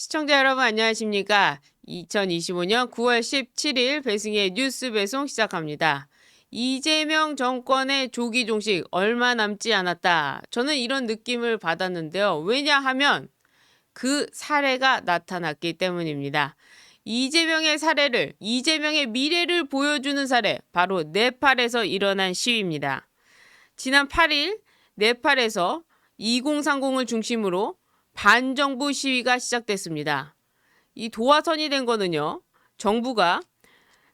시청자 여러분 안녕하십니까? 2025년 9월 17일 배승의 뉴스 배송 시작합니다. 이재명 정권의 조기 종식 얼마 남지 않았다. 저는 이런 느낌을 받았는데요. 왜냐하면 그 사례가 나타났기 때문입니다. 이재명의 미래를 보여주는 사례, 바로 네팔에서 일어난 시위입니다. 지난 8일 네팔에서 2030을 중심으로 반정부 시위가 시작됐습니다. 이 도화선이 된 거는요. 정부가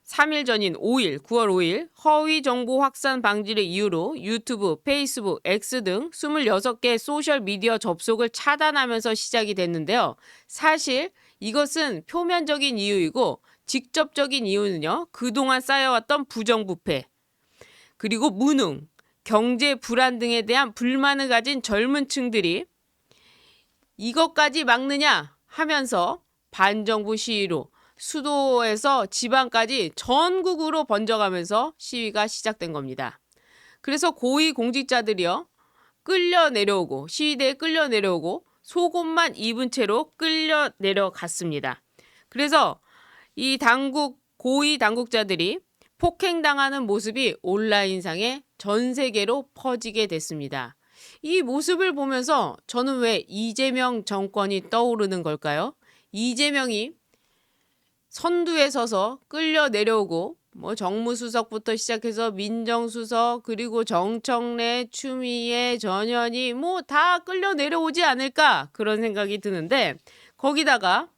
3일 전인 5일, 9월 5일 허위 정보 확산 방지를 이유로 유튜브, 페이스북, X 등 26개 소셜미디어 접속을 차단하면서 시작이 됐는데요. 사실 이것은 표면적인 이유이고 직접적인 이유는요. 그동안 쌓여왔던 부정부패, 그리고 무능, 경제 불안 등에 대한 불만을 가진 젊은 층들이 이것까지 막느냐 하면서 반정부 시위로 수도에서 지방까지 전국으로 번져가면서 시위가 시작된 겁니다. 그래서 고위 공직자들이요 끌려 내려오고 시위대에 끌려 내려오고 속옷만 입은 채로 끌려 내려갔습니다. 그래서 이 고위 당국자들이 폭행당하는 모습이 온라인상에 전 세계로 퍼지게 됐습니다. 이 모습을 보면서 저는 왜 이재명 정권이 떠오르는 걸까요? 이재명이 선두에 서서 끌려 내려오고 정무수석부터 시작해서 민정수석 그리고 정청래, 추미애, 전현희 다 끌려 내려오지 않을까 그런 생각이 드는데 거기다가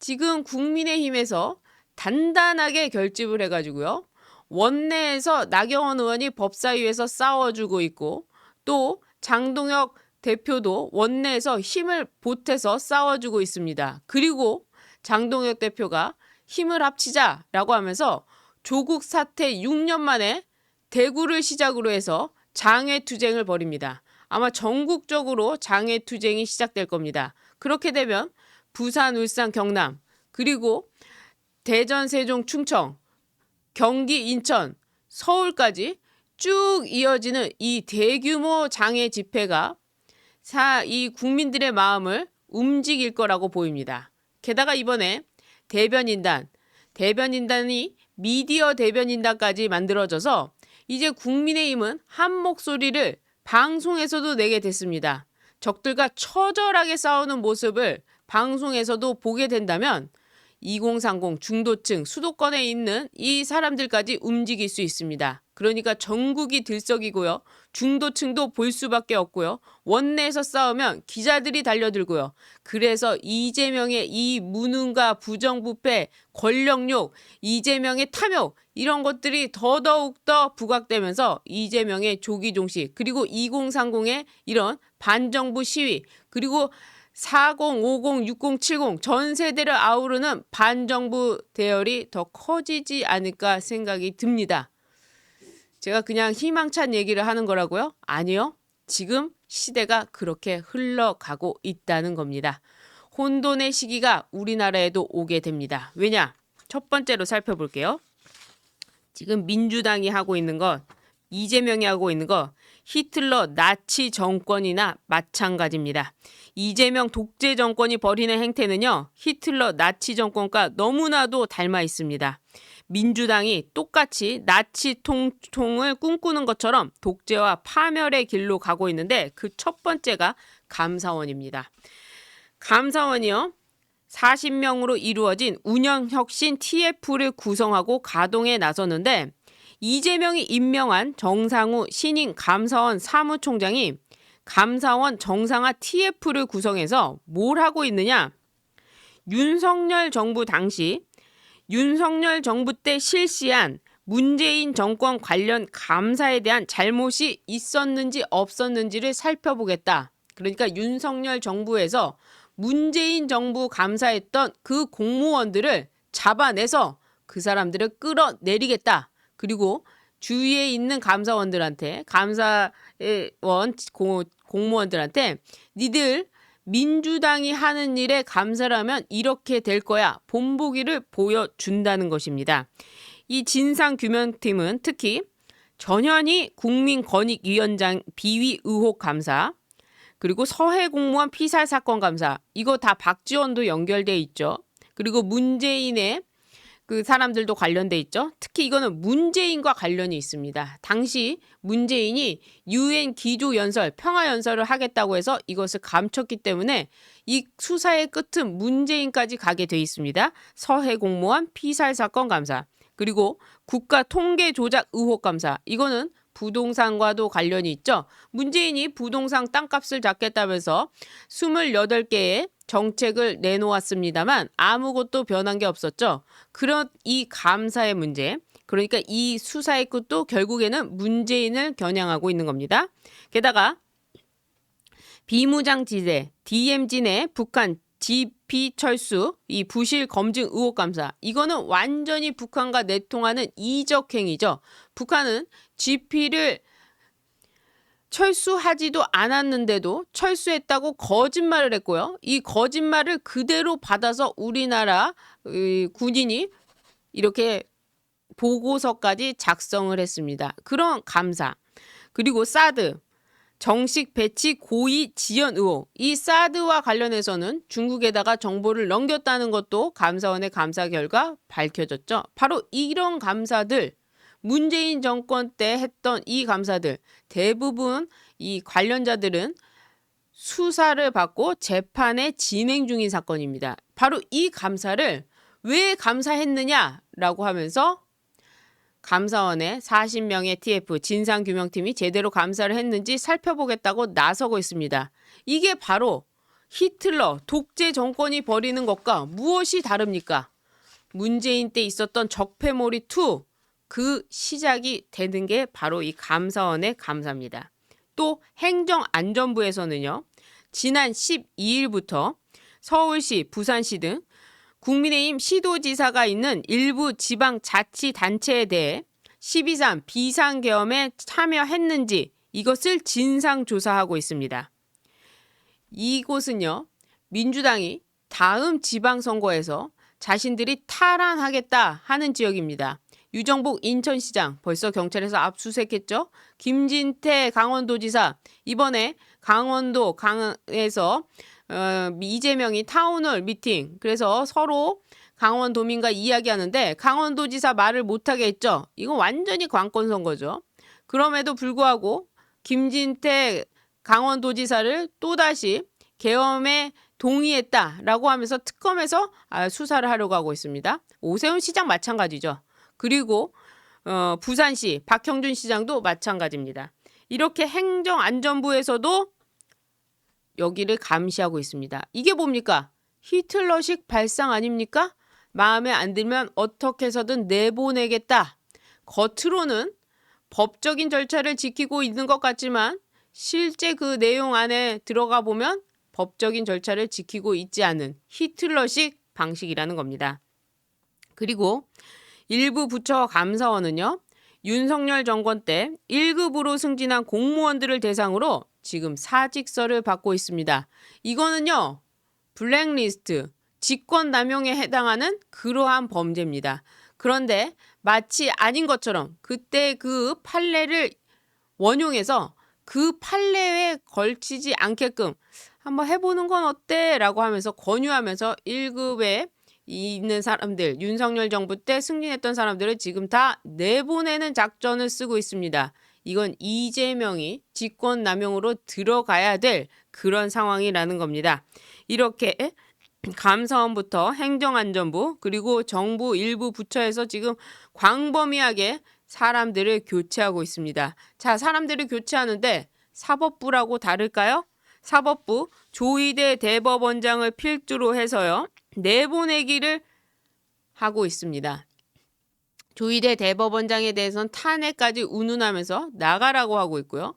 지금 국민의힘에서 단단하게 결집을 해가지고요. 원내에서 나경원 의원이 법사위에서 싸워주고 있고 또 장동혁 대표도 원내에서 힘을 보태서 싸워주고 있습니다. 그리고 장동혁 대표가 힘을 합치자라고 하면서 조국 사태 6년 만에 대구를 시작으로 해서 장외투쟁을 벌입니다. 아마 전국적으로 장외투쟁이 시작될 겁니다. 그렇게 되면 부산, 울산, 경남 그리고 대전, 세종, 충청, 경기, 인천, 서울까지 쭉 이어지는 이 대규모 장애 집회가 이 국민들의 마음을 움직일 거라고 보입니다. 게다가 이번에 대변인단이 미디어 대변인단까지 만들어져서 이제 국민의힘은 한 목소리를 방송에서도 내게 됐습니다. 적들과 처절하게 싸우는 모습을 방송에서도 보게 된다면 2030 중도층 수도권에 있는 이 사람들까지 움직일 수 있습니다. 그러니까 전국이 들썩이고요. 중도층도 볼 수밖에 없고요. 원내에서 싸우면 기자들이 달려들고요. 그래서 이재명의 이 무능과 부정부패, 권력욕, 이재명의 탐욕 이런 것들이 더더욱더 부각되면서 이재명의 조기 종식 그리고 2030의 이런 반정부 시위 그리고 40, 50, 60, 70 전 세대를 아우르는 반정부 대열이 더 커지지 않을까 생각이 듭니다. 제가 그냥 희망찬 얘기를 하는 거라고요? 아니요. 지금 시대가 그렇게 흘러가고 있다는 겁니다. 혼돈의 시기가 우리나라에도 오게 됩니다. 왜냐? 첫 번째로 살펴볼게요. 지금 민주당이 하고 있는 것, 이재명이 하고 있는 것, 히틀러 나치 정권이나 마찬가지입니다. 이재명 독재 정권이 벌이는 행태는요. 히틀러 나치 정권과 너무나도 닮아 있습니다. 민주당이 똑같이 나치 통통을 꿈꾸는 것처럼 독재와 파멸의 길로 가고 있는데 그 첫 번째가 감사원입니다. 감사원이요. 40명으로 이루어진 운영혁신 TF를 구성하고 가동에 나섰는데 이재명이 임명한 정상우 신임 감사원 사무총장이 감사원 정상화 TF를 구성해서 뭘 하고 있느냐? 윤석열 정부 때 실시한 문재인 정권 관련 감사에 대한 잘못이 있었는지 없었는지를 살펴보겠다. 그러니까 윤석열 정부에서 문재인 정부 감사했던 그 공무원들을 잡아내서 그 사람들을 끌어내리겠다. 그리고 주위에 있는 감사원들한테 공무원들한테 니들 민주당이 하는 일에 감사를 하면 이렇게 될 거야. 본보기를 보여준다는 것입니다. 이 진상규명팀은 특히 전현희 국민권익위원장 비위 의혹 감사 그리고 서해 공무원 피살 사건 감사. 이거 다 박지원도 연결돼 있죠. 그리고 문재인의 그 사람들도 관련돼 있죠. 특히 이거는 문재인과 관련이 있습니다. 당시 문재인이 유엔 기조연설, 평화연설을 하겠다고 해서 이것을 감췄기 때문에 이 수사의 끝은 문재인까지 가게 돼 있습니다. 서해 공무원 피살 사건 감사. 그리고 국가 통계 조작 의혹 감사. 이거는 부동산과도 관련이 있죠. 문재인이 부동산 땅값을 잡겠다면서 28개의 정책을 내놓았습니다만 아무것도 변한 게 없었죠. 그런 이 감사의 문제, 그러니까 이 수사의 끝도 결국에는 문재인을 겨냥하고 있는 겁니다. 게다가 비무장지대 DMZ 내 북한 GP 철수 이 부실 검증 의혹 감사. 이거는 완전히 북한과 내통하는 이적 행위죠. 북한은 GP를 철수하지도 않았는데도 철수했다고 거짓말을 했고요. 이 거짓말을 그대로 받아서 우리나라 군인이 이렇게 보고서까지 작성을 했습니다. 그런 감사. 그리고 사드. 정식 배치 고의 지연 의혹. 이 사드와 관련해서는 중국에다가 정보를 넘겼다는 것도 감사원의 감사 결과 밝혀졌죠. 바로 이런 감사들, 문재인 정권 때 했던 이 감사들, 대부분 이 관련자들은 수사를 받고 재판에 진행 중인 사건입니다. 바로 이 감사를 왜 감사했느냐라고 하면서 감사원의 40명의 TF 진상규명팀이 제대로 감사를 했는지 살펴보겠다고 나서고 있습니다. 이게 바로 히틀러 독재 정권이 벌이는 것과 무엇이 다릅니까? 문재인 때 있었던 적폐몰이 2, 그 시작이 되는 게 바로 이 감사원의 감사입니다. 또 행정안전부에서는요. 지난 12일부터 서울시, 부산시 등 국민의힘 시도지사가 있는 일부 지방자치단체에 대해 12.3 비상계엄에 참여했는지 이것을 진상조사하고 있습니다. 이곳은요. 민주당이 다음 지방선거에서 자신들이 탈환하겠다 하는 지역입니다. 유정복 인천시장 벌써 경찰에서 압수수색했죠. 김진태 강원도지사 이번에 강원도 강에서 이재명이 타운홀 미팅 그래서 서로 강원도민과 이야기하는데 강원도지사 말을 못하게 했죠. 이건 완전히 관권 선거죠. 그럼에도 불구하고 김진태 강원도지사를 또다시 계엄에 동의했다라고 하면서 특검에서 수사를 하려고 하고 있습니다. 오세훈 시장 마찬가지죠. 그리고 부산시 박형준 시장도 마찬가지입니다. 이렇게 행정안전부에서도 여기를 감시하고 있습니다. 이게 뭡니까? 히틀러식 발상 아닙니까? 마음에 안 들면 어떻게 해서든 내보내겠다. 겉으로는 법적인 절차를 지키고 있는 것 같지만 실제 그 내용 안에 들어가 보면 법적인 절차를 지키고 있지 않은 히틀러식 방식이라는 겁니다. 그리고 일부 부처 감사원은요. 윤석열 정권 때 1급으로 승진한 공무원들을 대상으로 지금 사직서를 받고 있습니다. 이거는요. 블랙리스트, 직권남용에 해당하는 그러한 범죄입니다. 그런데 마치 아닌 것처럼 그때 그 판례를 원용해서 그 판례에 걸치지 않게끔 한번 해보는 건 어때? 라고 하면서 권유하면서 1급에 있는 사람들, 윤석열 정부 때 승진했던 사람들을 지금 다 내보내는 작전을 쓰고 있습니다. 이건 이재명이 직권남용으로 들어가야 될 그런 상황이라는 겁니다. 이렇게 감사원부터 행정안전부 그리고 정부 일부 부처에서 지금 광범위하게 사람들을 교체하고 있습니다. 자, 사람들을 교체하는데 사법부라고 다를까요? 사법부 조희대 대법원장을 필두로 해서요. 내보내기를 하고 있습니다. 조희대 대법원장에 대해서는 탄핵까지 운운하면서 나가라고 하고 있고요.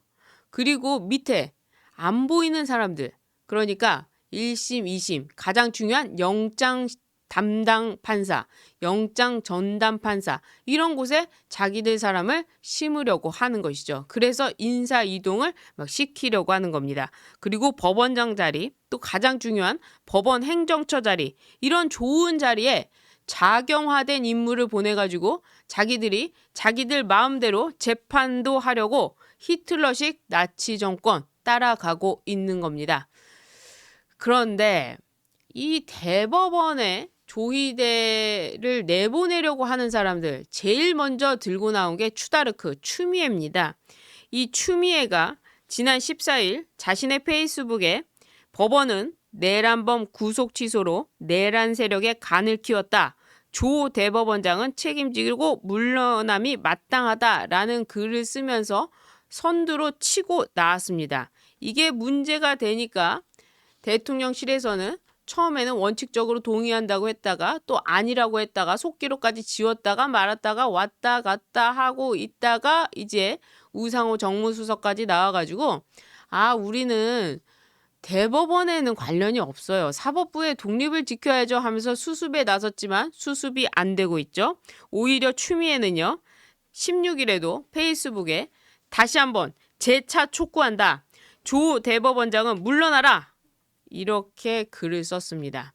그리고 밑에 안 보이는 사람들, 그러니까 1심, 2심, 가장 중요한 영장 담당 판사, 영장 전담 판사 이런 곳에 자기들 사람을 심으려고 하는 것이죠. 그래서 인사 이동을 막 시키려고 하는 겁니다. 그리고 법원장 자리, 또 가장 중요한 법원 행정처 자리, 이런 좋은 자리에 자경화된 인물을 보내가지고 자기들 마음대로 재판도 하려고 히틀러식 나치 정권 따라가고 있는 겁니다. 그런데 이 대법원에 조희대를 내보내려고 하는 사람들 제일 먼저 들고 나온 게 추다르크 추미애입니다. 이 추미애가 지난 14일 자신의 페이스북에 법원은 내란범 구속 취소로 내란 세력의 간을 키웠다. 조 대법원장은 책임지고 물러남이 마땅하다라는 글을 쓰면서 선두로 치고 나왔습니다. 이게 문제가 되니까 대통령실에서는 처음에는 원칙적으로 동의한다고 했다가 또 아니라고 했다가 속기록까지 지웠다가 말았다가 왔다 갔다 하고 있다가 이제 우상호 정무수석까지 나와가지고 우리는 대법원에는 관련이 없어요. 사법부의 독립을 지켜야죠 하면서 수습에 나섰지만 수습이 안 되고 있죠. 오히려 추미애는요. 16일에도 페이스북에 다시 한번 재차 촉구한다. 조 대법원장은 물러나라. 이렇게 글을 썼습니다.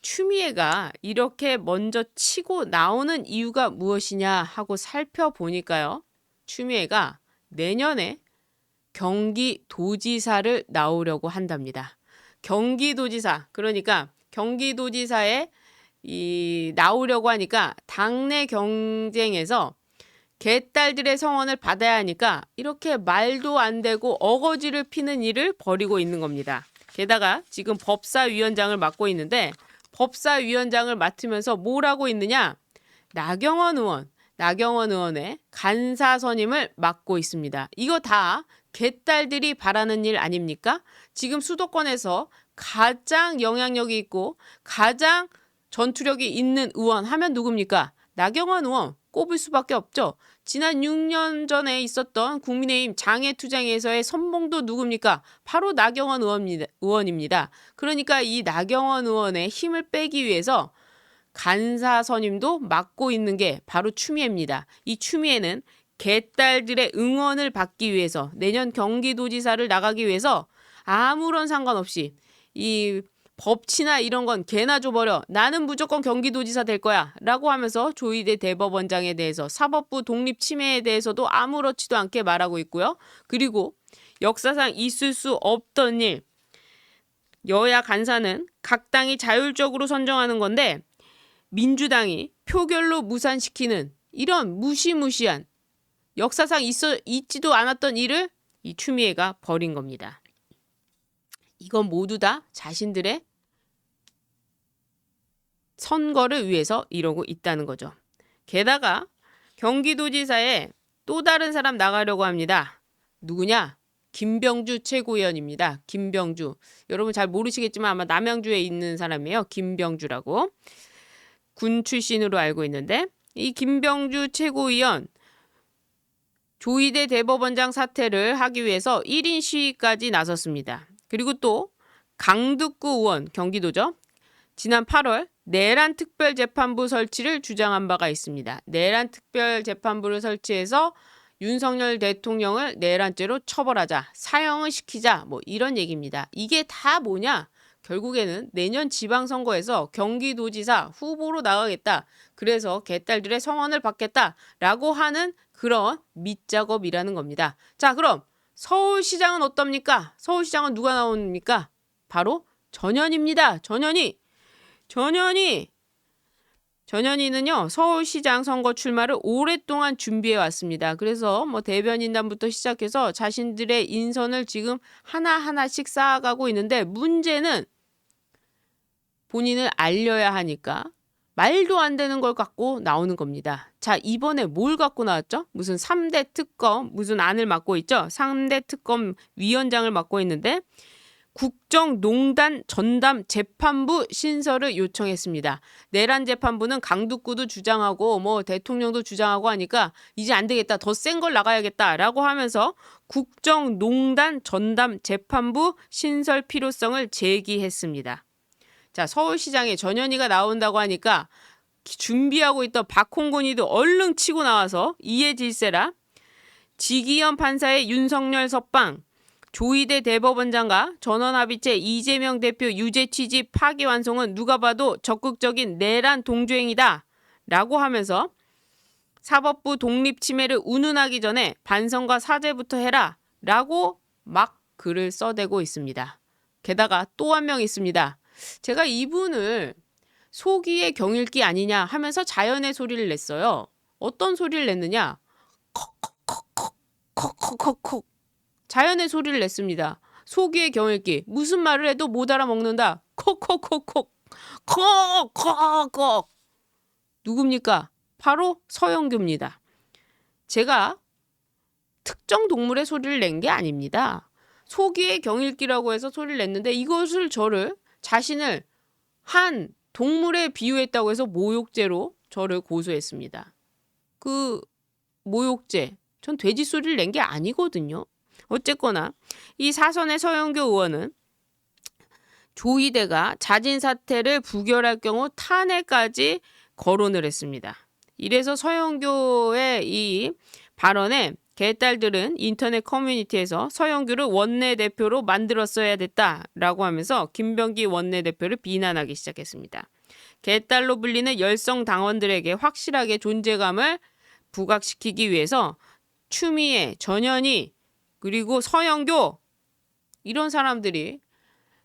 추미애가 이렇게 먼저 치고 나오는 이유가 무엇이냐 하고 살펴보니까요. 추미애가 내년에 경기도지사를 나오려고 한답니다. 경기도지사, 그러니까 경기도지사에 나오려고 하니까 당내 경쟁에서 개딸들의 성원을 받아야 하니까 이렇게 말도 안 되고 어거지를 피는 일을 벌이고 있는 겁니다. 게다가 지금 법사위원장을 맡고 있는데 법사위원장을 맡으면서 뭘 하고 있느냐? 나경원 의원의 간사 선임을 맡고 있습니다. 이거 다 개딸들이 바라는 일 아닙니까? 지금 수도권에서 가장 영향력이 있고 가장 전투력이 있는 의원 하면 누굽니까? 나경원 의원 꼽을 수밖에 없죠. 지난 6년 전에 있었던 국민의힘 장애투쟁에서의 선봉도 누굽니까? 바로 나경원 의원입니다. 그러니까 이 나경원 의원의 힘을 빼기 위해서 간사 선임도 맡고 있는 게 바로 추미애입니다. 이 추미애는 개딸들의 응원을 받기 위해서 내년 경기도지사를 나가기 위해서 아무런 상관없이 이 법치나 이런 건 개나 줘버려. 나는 무조건 경기도지사 될 거야. 라고 하면서 조희대 대법원장에 대해서 사법부 독립 침해에 대해서도 아무렇지도 않게 말하고 있고요. 그리고 역사상 있을 수 없던 일. 여야 간사는 각 당이 자율적으로 선정하는 건데 민주당이 표결로 무산시키는 이런 무시무시한 역사상 있지도 않았던 일을 이 추미애가 벌인 겁니다. 이건 모두 다 자신들의 선거를 위해서 이러고 있다는 거죠. 게다가 경기도지사에 또 다른 사람 나가려고 합니다. 누구냐? 김병주 최고위원입니다. 김병주. 여러분 잘 모르시겠지만 아마 남양주에 있는 사람이에요. 김병주라고. 군 출신으로 알고 있는데 이 김병주 최고위원 조희대 대법원장 사퇴를 하기 위해서 1인 시위까지 나섰습니다. 그리고 또 강득구 의원, 경기도죠. 지난 8월 내란 특별재판부 설치를 주장한 바가 있습니다. 내란 특별재판부를 설치해서 윤석열 대통령을 내란죄로 처벌하자, 사형을 시키자, 뭐 이런 얘기입니다. 이게 다 뭐냐? 결국에는 내년 지방선거에서 경기도지사 후보로 나가겠다. 그래서 개딸들의 성원을 받겠다라고 하는 그런 밑작업이라는 겁니다. 자, 그럼 서울시장은 어떻습니까? 서울시장은 누가 나옵니까? 바로 전현희입니다. 전현희는요 서울시장 선거 출마를 오랫동안 준비해 왔습니다. 그래서 뭐 대변인단부터 시작해서 자신들의 인선을 지금 하나하나씩 쌓아가고 있는데 문제는 본인을 알려야 하니까 말도 안 되는 걸 갖고 나오는 겁니다. 자, 이번에 뭘 갖고 나왔죠? 무슨 3대 특검 무슨 안을 맡고 있죠? 3대 특검 위원장을 맡고 있는데 국정농단 전담 재판부 신설을 요청했습니다. 내란 재판부는 강두구도 주장하고 뭐 대통령도 주장하고 하니까 이제 안 되겠다. 더 센 걸 나가야겠다라고 하면서 국정농단 전담 재판부 신설 필요성을 제기했습니다. 자, 서울시장에 전현희가 나온다고 하니까 준비하고 있던 박홍근이도 얼른 치고 나와서 이해질세라 지기현 판사의 윤석열 석방 조희대 대법원장과 전원합의체 이재명 대표 유죄 취지 파기환송은 누가 봐도 적극적인 내란 동조행이다 라고 하면서 사법부 독립 침해를 운운하기 전에 반성과 사죄부터 해라 라고 막 글을 써대고 있습니다. 게다가 또 한 명 있습니다. 제가 이분을 소기의 경읽기 아니냐 하면서 자연의 소리를 냈어요. 어떤 소리를 냈느냐? 콕콕콕콕콕콕콕 자연의 소리를 냈습니다. 소기의 경읽기. 무슨 말을 해도 못 알아먹는다. 콕콕콕콕 콕콕콕 누굽니까? 바로 서영교입니다. 제가 특정 동물의 소리를 낸 게 아닙니다. 소기의 경읽기라고 해서 소리를 냈는데 이것을 자신을 한 동물에 비유했다고 해서 모욕죄로 저를 고소했습니다. 그 모욕죄, 전 돼지 소리를 낸 게 아니거든요. 어쨌거나 이 사선의 서영교 의원은 조이대가 자진 사퇴를 부결할 경우 탄핵까지 거론을 했습니다. 이래서 서영교의 이 발언에 개딸들은 인터넷 커뮤니티에서 서영교를 원내대표로 만들었어야 됐다라고 하면서 김병기 원내대표를 비난하기 시작했습니다. 개딸로 불리는 열성 당원들에게 확실하게 존재감을 부각시키기 위해서 추미애, 전현희, 그리고 서영교 이런 사람들이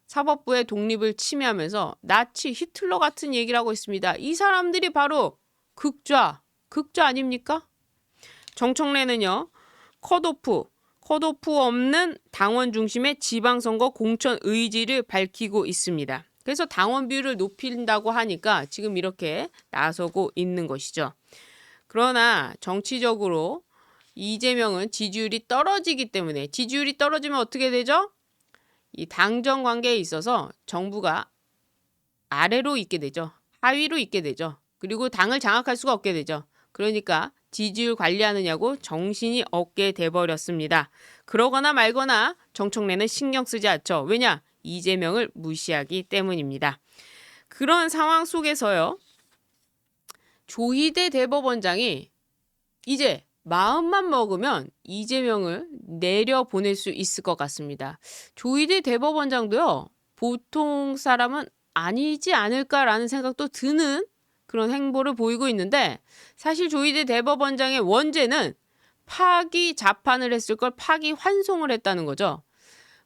사법부의 독립을 침해하면서 나치, 히틀러 같은 얘기를 하고 있습니다. 이 사람들이 바로 극좌 아닙니까? 정청래는요. 컷오프 없는 당원 중심의 지방선거 공천 의지를 밝히고 있습니다. 그래서 당원 비율을 높인다고 하니까 지금 이렇게 나서고 있는 것이죠. 그러나 정치적으로 이재명은 지지율이 떨어지기 때문에 지지율이 떨어지면 어떻게 되죠? 이 당정 관계에 있어서 정부가 아래로 있게 되죠. 하위로 있게 되죠. 그리고 당을 장악할 수가 없게 되죠. 그러니까 지지율 관리하느냐고 정신이 없게 돼버렸습니다. 그러거나 말거나 정청래는 신경 쓰지 않죠. 왜냐? 이재명을 무시하기 때문입니다. 그런 상황 속에서요. 조희대 대법원장이 이제 마음만 먹으면 이재명을 내려보낼 수 있을 것 같습니다. 조희대 대법원장도요. 보통 사람은 아니지 않을까라는 생각도 드는 그런 행보를 보이고 있는데 사실 조희대 대법원장의 원죄는 파기 자판을 했을 걸 파기 환송을 했다는 거죠.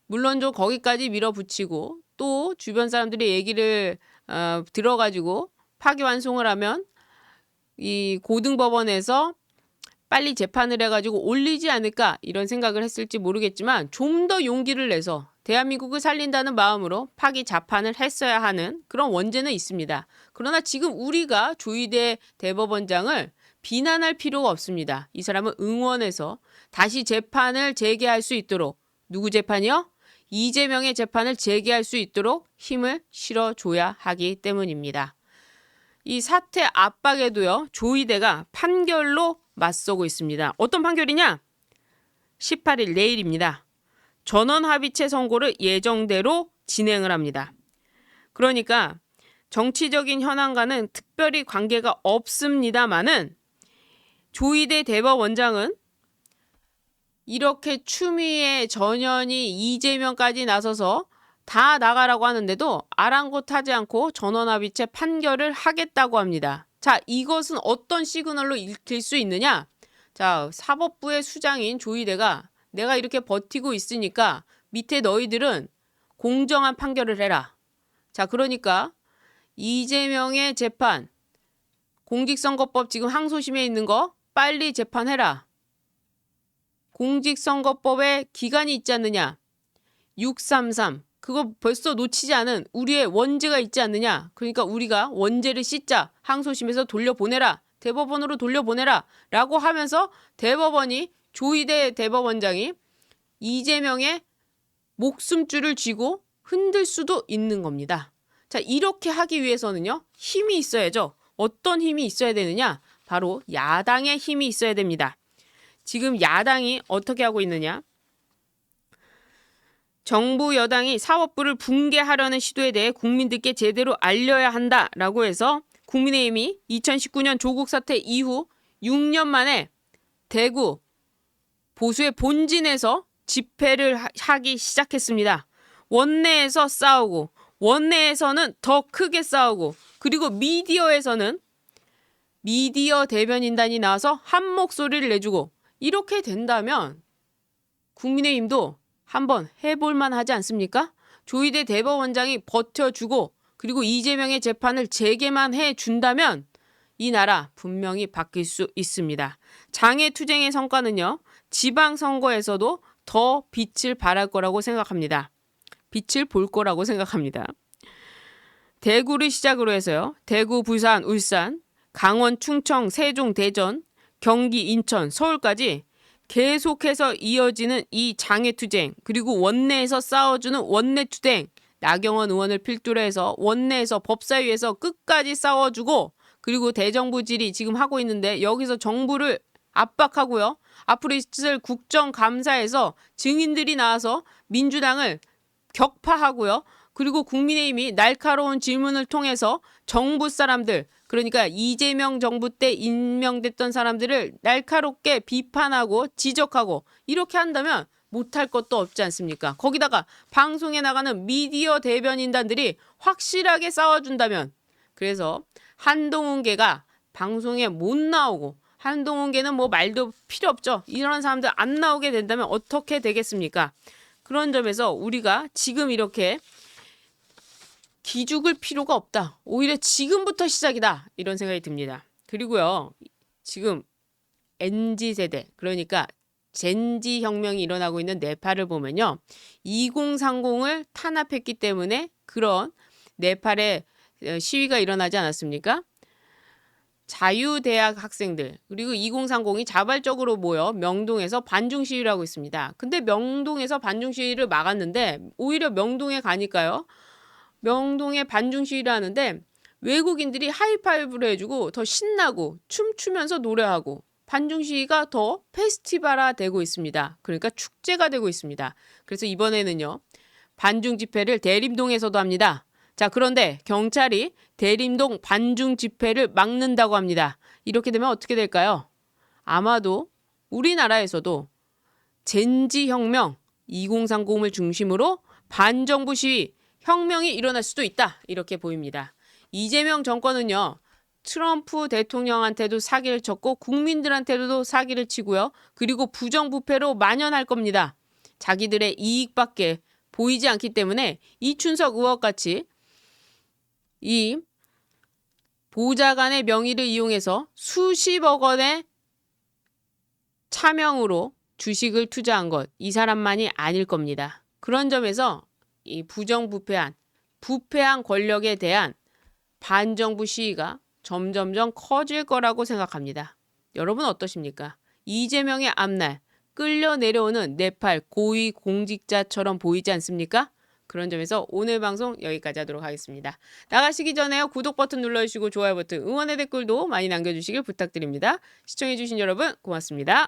물론 좀 거기까지 밀어붙이고 또 주변 사람들의 얘기를 들어가지고 파기 환송을 하면 이 고등법원에서 빨리 재판을 해가지고 올리지 않을까 이런 생각을 했을지 모르겠지만 좀 더 용기를 내서 대한민국을 살린다는 마음으로 파기 자판을 했어야 하는 그런 원죄는 있습니다. 그러나 지금 우리가 조희대 대법원장을 비난할 필요가 없습니다. 이 사람은 응원해서 다시 재판을 재개할 수 있도록 누구 재판이요? 이재명의 재판을 재개할 수 있도록 힘을 실어줘야 하기 때문입니다. 이 사퇴 압박에도요. 조희대가 판결로 맞서고 있습니다. 어떤 판결이냐? 18일 내일입니다. 전원 합의체 선고를 예정대로 진행을 합니다. 그러니까 정치적인 현안과는 특별히 관계가 없습니다마는 조희대 대법원장은 이렇게 추미애, 전현희, 이재명까지 나서서 다 나가라고 하는데도 아랑곳하지 않고 전원합의체 판결을 하겠다고 합니다. 자, 이것은 어떤 시그널로 읽힐 수 있느냐? 자, 사법부의 수장인 조희대가 내가 이렇게 버티고 있으니까 밑에 너희들은 공정한 판결을 해라. 자, 그러니까 이재명의 재판, 공직선거법 지금 항소심에 있는 거 빨리 재판해라. 공직선거법에 기간이 있지 않느냐? 633. 그거 벌써 놓치지 않은 우리의 원죄가 있지 않느냐? 그러니까 우리가 원죄를 씻자. 항소심에서 돌려보내라. 대법원으로 돌려보내라. 라고 하면서 대법원이 조희대 대법원장이 이재명의 목숨줄을 쥐고 흔들 수도 있는 겁니다. 자, 이렇게 하기 위해서는요. 힘이 있어야죠. 어떤 힘이 있어야 되느냐? 바로 야당의 힘이 있어야 됩니다. 지금 야당이 어떻게 하고 있느냐? 정부 여당이 사법부를 붕괴하려는 시도에 대해 국민들께 제대로 알려야 한다라고 해서 국민의힘이 2019년 조국 사태 이후 6년 만에 대구 보수의 본진에서 집회를 하기 시작했습니다. 원내에서 싸우고 원내에서는 더 크게 싸우고 그리고 미디어에서는 미디어 대변인단이 나와서 한 목소리를 내주고 이렇게 된다면 국민의힘도 한번 해볼만 하지 않습니까? 조희대 대법원장이 버텨주고 그리고 이재명의 재판을 재개만 해준다면 이 나라 분명히 바뀔 수 있습니다. 장애투쟁의 성과는요. 지방선거에서도 더 빛을 발할 거라고 생각합니다. 빛을 볼 거라고 생각합니다. 대구를 시작으로 해서요. 대구, 부산, 울산, 강원, 충청, 세종, 대전, 경기, 인천, 서울까지 계속해서 이어지는 이 장애투쟁 그리고 원내에서 싸워주는 원내투쟁 나경원 의원을 필두로 해서 원내에서 법사위에서 끝까지 싸워주고 그리고 대정부질이 지금 하고 있는데 여기서 정부를 압박하고요. 앞으로 있을 국정감사에서 증인들이 나와서 민주당을 격파하고요. 그리고 국민의힘이 날카로운 질문을 통해서 정부 사람들 그러니까 이재명 정부 때 임명됐던 사람들을 날카롭게 비판하고 지적하고 이렇게 한다면 못할 것도 없지 않습니까? 거기다가 방송에 나가는 미디어 대변인단들이 확실하게 싸워준다면 그래서 한동훈계가 방송에 못 나오고 한동훈계는 뭐 말도 필요 없죠. 이런 사람들 안 나오게 된다면 어떻게 되겠습니까? 그런 점에서 우리가 지금 이렇게 기죽을 필요가 없다. 오히려 지금부터 시작이다. 이런 생각이 듭니다. 그리고요. 지금 MZ세대 그러니까 젠지 혁명이 일어나고 있는 네팔을 보면요. 2030을 탄압했기 때문에 그런 네팔의 시위가 일어나지 않았습니까? 자유대학 학생들 그리고 2030이 자발적으로 모여 명동에서 반중 시위를 하고 있습니다. 근데 명동에서 반중 시위를 막았는데 오히려 명동에 가니까요. 명동에 반중 시위를 하는데 외국인들이 하이파이브를 해주고 더 신나고 춤추면서 노래하고 반중 시위가 더 페스티벌화 되고 있습니다. 그러니까 축제가 되고 있습니다. 그래서 이번에는요. 반중 집회를 대림동에서도 합니다. 자, 그런데 경찰이 대림동 반중 집회를 막는다고 합니다. 이렇게 되면 어떻게 될까요? 아마도 우리나라에서도 젠지 혁명 2030을 중심으로 반정부 시위 혁명이 일어날 수도 있다. 이렇게 보입니다. 이재명 정권은요. 트럼프 대통령한테도 사기를 쳤고 국민들한테도 사기를 치고요. 그리고 부정부패로 만연할 겁니다. 자기들의 이익밖에 보이지 않기 때문에 이춘석 의원같이 이 보좌관의 명의를 이용해서 수십억 원의 차명으로 주식을 투자한 것, 이 사람만이 아닐 겁니다. 그런 점에서 이 부정부패한, 부패한 권력에 대한 반정부 시위가 점점점 커질 거라고 생각합니다. 여러분 어떠십니까? 이재명의 앞날 끌려 내려오는 네팔 고위 공직자처럼 보이지 않습니까? 그런 점에서 오늘 방송 여기까지 하도록 하겠습니다. 나가시기 전에요. 구독 버튼 눌러주시고 좋아요 버튼, 응원의 댓글도 많이 남겨주시길 부탁드립니다. 시청해주신 여러분 고맙습니다.